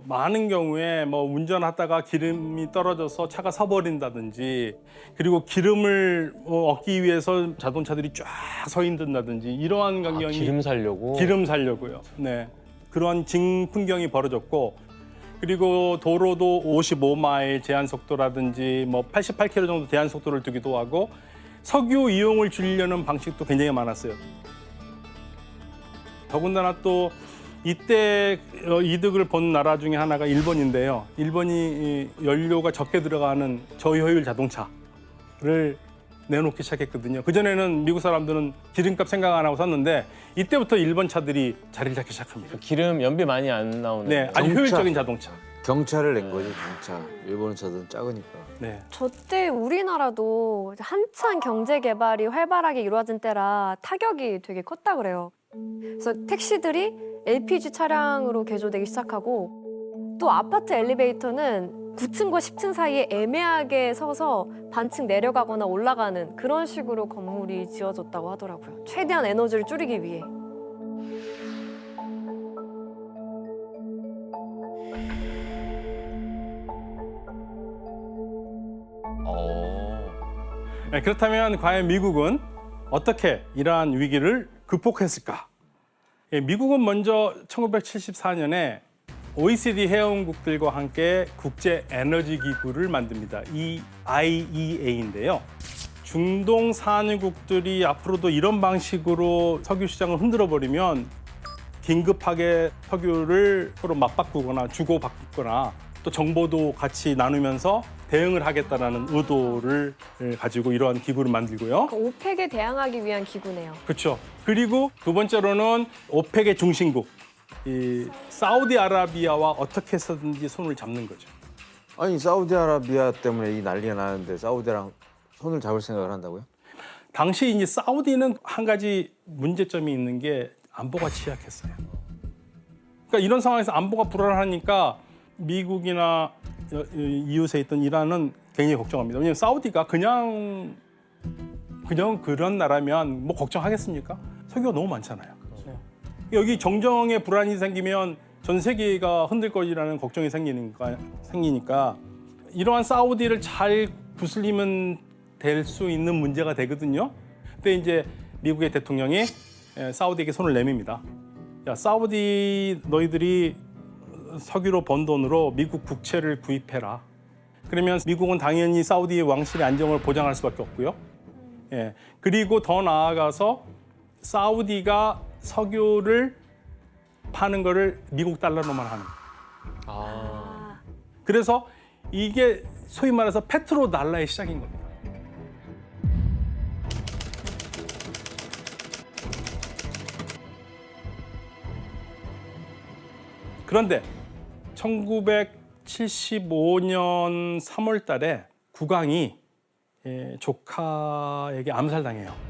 많은 경우에 뭐 운전하다가 기름이 떨어져서 차가 서버린다든지 그리고 기름을 얻기 위해서 자동차들이 쫙 서 있는다든지 이러한 광경이 기름 살려고? 기름 살려고요. 네, 그런 풍경이 벌어졌고 그리고 도로도 55마일 제한 속도라든지 뭐 88km 정도 제한 속도를 두기도 하고 석유 이용을 줄이려는 방식도 굉장히 많았어요. 더군다나 또 이때 이득을 본 나라 중에 하나가 일본인데요. 일본이 연료가 적게 들어가는 저효율 자동차를 내놓기 시작했거든요. 그전에는 미국 사람들은 기름값 생각 안 하고 샀는데 이때부터 일본 차들이 자리를 잡기 시작합니다. 기름 연비 많이 안 나오는. 네, 아주 효율적인 자동차. 경차를 낸 거지, 경차. 일본 차들은 작으니까. 네. 저때 우리나라도 한창 경제 개발이 활발하게 이루어진 때라 타격이 되게 컸다 그래요. 그래서 택시들이 LPG 차량으로 개조되기 시작하고 또 아파트 엘리베이터는 9층과 10층 사이에 애매하게 서서 반층 내려가거나 올라가는 그런 식으로 건물이 지어졌다고 하더라고요. 최대한 에너지를 줄이기 위해. 네, 그렇다면 과연 미국은 어떻게 이러한 위기를 극복했을까? 예, 미국은 먼저 1974년에 OECD 회원국들과 함께 국제 에너지 기구를 만듭니다. 이 IEA인데요. 중동 산유국들이 앞으로도 이런 방식으로 석유 시장을 흔들어 버리면 긴급하게 석유를 서로 맞바꾸거나 주고받거나 또 정보도 같이 나누면서 대응을 하겠다라는 의도를 가지고 이러한 기구를 만들고요. 오펙에 대항하기 위한 기구네요. 그렇죠. 그리고 두 번째로는 오펙의 중심국 이 사우디아라비아와 어떻게 해서든지 손을 잡는 거죠. 아니, 사우디아라비아 때문에 이 난리가 나는데 사우디랑 손을 잡을 생각을 한다고요? 당시 이제 사우디는 한 가지 문제점이 있는 게 안보가 취약했어요. 그러니까 이런 상황에서 안보가 불안하니까 미국이나 이웃에 있던 이란은 굉장히 걱정합니다. 왜냐하면 사우디가 그냥 그런 나라면 뭐 걱정하겠습니까? 석유가 너무 많잖아요. 여기 정정에 불안이 생기면 전 세계가 흔들 것이라는 걱정이 생기니까 이러한 사우디를 잘 부슬리면 될 수 있는 문제가 되거든요. 근데 이제 미국의 대통령이 사우디에게 손을 내밉니다. 야, 사우디 너희들이 석유로 번 돈으로 미국 국채를 구입해라. 그러면 미국은 당연히 사우디의 왕실의 안정을 보장할 수밖에 없고요. 예. 그리고 더 나아가서 사우디가 석유를 파는 거를 미국 달러로만 하는 거예요. 그래서 이게 소위 말해서 페트로 달러의 시작인 겁니다. 그런데 1975년 3월 달에 국왕이 조카에게 암살당해요.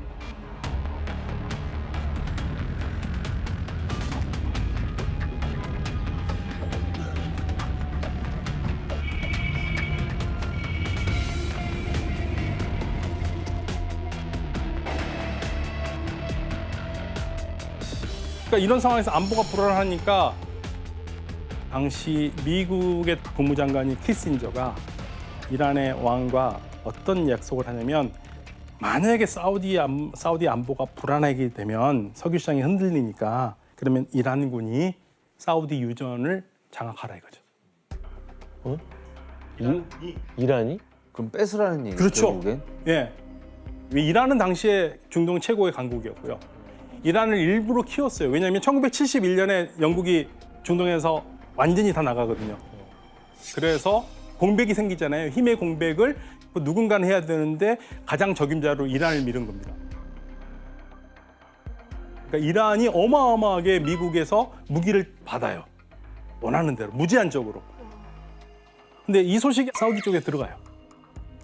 그러니까 이런 상황에서 안보가 불안하니까 당시 미국의 국무장관이 키신저가 이란의 왕과 어떤 약속을 하냐면 만약에 사우디 안보가 불안하게 되면 석유 시장이 흔들리니까 그러면 이란군이 사우디 유전을 장악하라 이거죠. 어? 이란이? 그럼 뺏으라는 얘기죠? 그렇죠. 결국엔? 예. 이란은 당시에 중동 최고의 강국이었고요. 이란을 일부러 키웠어요. 왜냐하면 1971년에 영국이 중동에서 완전히 다 나가거든요. 그래서 공백이 생기잖아요. 힘의 공백을 누군가는 해야 되는데 가장 적임자로 이란을 미룬 겁니다. 그러니까 이란이 어마어마하게 미국에서 무기를 받아요. 원하는 대로, 무제한적으로. 근데 이 소식이 사우디 쪽에 들어가요.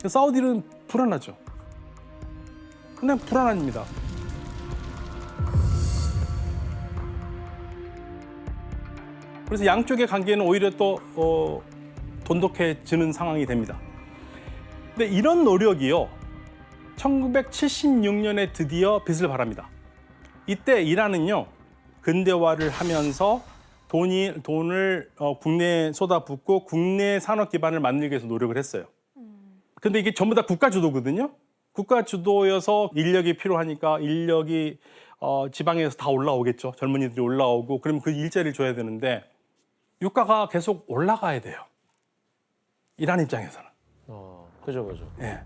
사우디는 불안하죠. 그냥 불안합니다. 그래서 양쪽의 관계는 오히려 또 돈독해지는 상황이 됩니다. 근데 이런 노력이요, 1976년에 드디어 빛을 발합니다. 이때 이란은요, 근대화를 하면서 돈을 국내에 쏟아붓고 국내 산업 기반을 만들기 위해서 노력을 했어요. 근데 이게 전부 다 국가 주도거든요. 국가 주도여서 인력이 필요하니까 인력이 지방에서 다 올라오겠죠. 젊은이들이 올라오고 그러면 그 일자리를 줘야 되는데 유가가 계속 올라가야 돼요. 이란 입장에서는. 그죠. 예.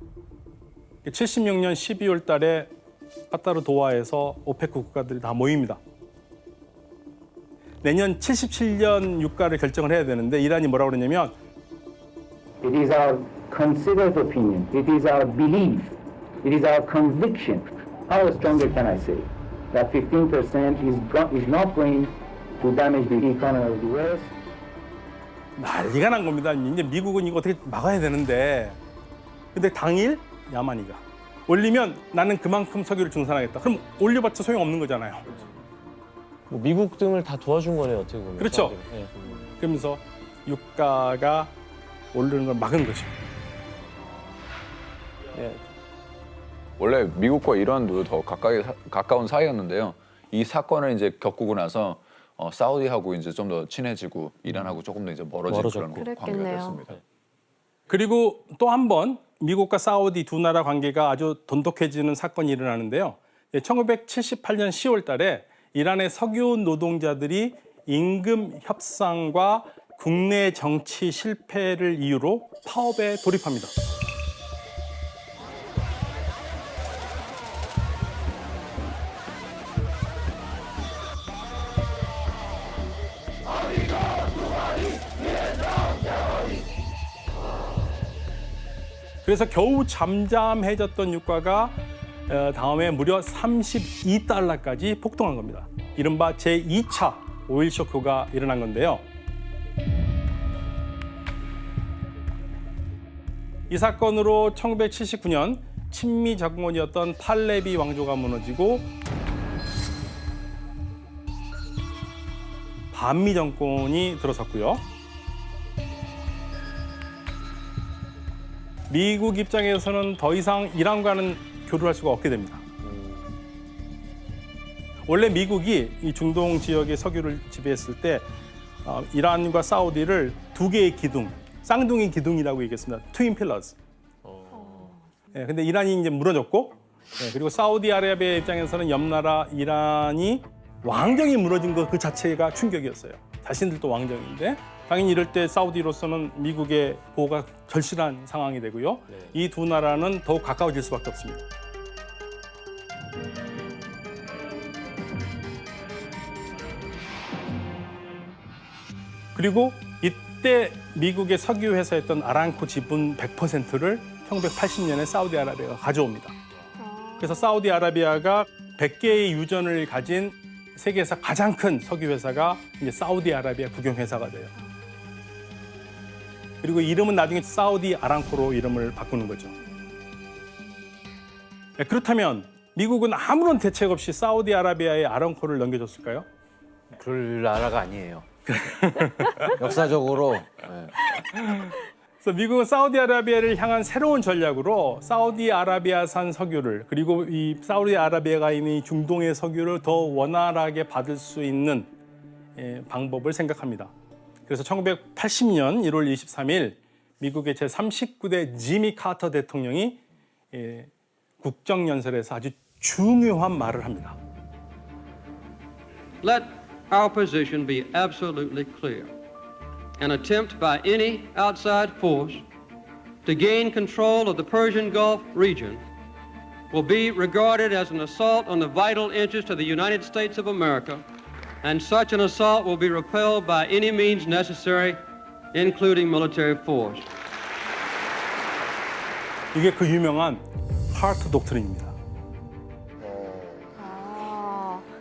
76년 12월 달에 카타르 도하에서 오페크 국가들이 다 모입니다. 내년 77년 유가를 결정을 해야 되는데 이란이 뭐라고 그러냐면 It is our considered opinion. It is our belief. It is our conviction. How stronger can I say? That 15% is not going to damage the economy of the West. 난리가 난 겁니다. 이제 미국은 이거 어떻게 막아야 되는데 근데 당일 야만이가 올리면 나는 그만큼 석유를 증산하겠다. 그럼 올려봤자 소용없는 거잖아요. 뭐 미국 등을 다 도와준 거네요, 어떻게 보면. 그렇죠. 네. 그러면서 유가가 오르는 걸 막은 거죠. 원래 미국과 이란도 더 가까운 사이였는데요. 이 사건을 이제 겪고 나서 사우디하고 이제 좀 더 친해지고 이란하고 조금 더 이제 멀어지는 그런 관계가 그랬겠네요. 됐습니다. 그리고 또 한 번 미국과 사우디 두 나라 관계가 아주 돈독해지는 사건이 일어나는데요. 1978년 10월 달에 이란의 석유 노동자들이 임금 협상과 국내 정치 실패를 이유로 파업에 돌입합니다. 그래서 겨우 잠잠해졌던 유가가 다음에 무려 32달러까지 폭등한 겁니다. 이른바 제2차 오일 쇼크가 일어난 건데요. 이 사건으로 1979년 친미 정권이었던 팔레비 왕조가 무너지고 반미 정권이 들어섰고요. 미국 입장에서는 더 이상 이란과는 교류할 수가 없게 됩니다. 원래 미국이 이 중동 지역의 석유를 지배했을 때 이란과 사우디를 두 개의 기둥, 쌍둥이 기둥이라고 얘기했습니다. 트윈 필러스. 근데 이란이 이제 무너졌고, 그리고 사우디아라비아 입장에서는 옆나라 이란이 왕정이 무너진 것 그 자체가 충격이었어요. 자신들도 왕정인데 당연히 이럴 때 사우디로서는 미국의 보호가 절실한 상황이 되고요. 이 두 나라는 더욱 가까워질 수밖에 없습니다. 그리고 이때 미국의 석유 회사였던 아람코 지분 100%를 1980년에 사우디아라비아가 가져옵니다. 그래서 사우디아라비아가 100개의 유전을 가진 세계에서 가장 큰 석유 회사가 이제 사우디아라비아 국영 회사가 돼요. 그리고 이름은 나중에 사우디 아람코로 이름을 바꾸는 거죠. 그렇다면 미국은 아무런 대책 없이 사우디아라비아에 아람코를 넘겨줬을까요? 그럴 나라가 아니에요. 역사적으로. 그래서 미국은 사우디아라비아를 향한 새로운 전략으로 사우디아라비아산 석유를 그리고 이 사우디아라비아가 있는 이 중동의 석유를 더 원활하게 받을 수 있는 방법을 생각합니다. 그래서 1980년 1월 23일 미국의 제39대 지미 카터 대통령이 국정연설에서 아주 중요한 말을 합니다. Let our position be absolutely clear. An attempt by any outside force to gain control of the Persian Gulf region will be regarded as an assault on the vital interest of the United States of America, and such an assault will be repelled by any means necessary, including military force. 이게 그 유명한 하트 독트린입니다.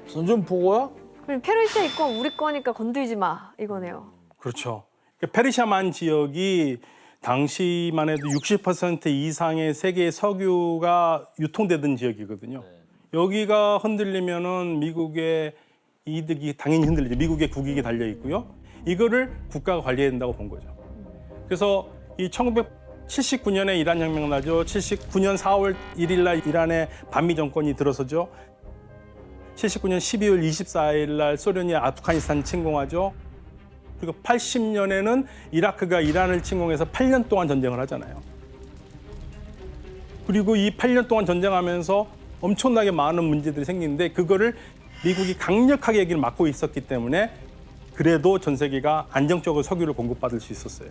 선전포고야? 그럼 페르시아 이건 우리 거니까 건들지 마 이거네요. 그렇죠. 페르시아만 지역이 당시만 해도 60% 이상의 세계 석유가 유통되던 지역이거든요. 여기가 흔들리면은 미국의 이득이 당연히 흔들리죠. 미국의 국익이 달려 있고요. 이거를 국가가 관리해야 된다고 본 거죠. 그래서 이 1979년에 이란 혁명 나죠. 79년 4월 1일 날 이란의 반미 정권이 들어서죠. 79년 12월 24일 날 소련이 아프가니스탄 침공하죠. 그리고 80년에는 이라크가 이란을 침공해서 8년 동안 전쟁을 하잖아요. 그리고 이 8년 동안 전쟁하면서 엄청나게 많은 문제들이 생기는데 그거를 미국이 강력하게 얘기를 막고 있었기 때문에 그래도 전 세계가 안정적으로 석유를 공급받을 수 있었어요.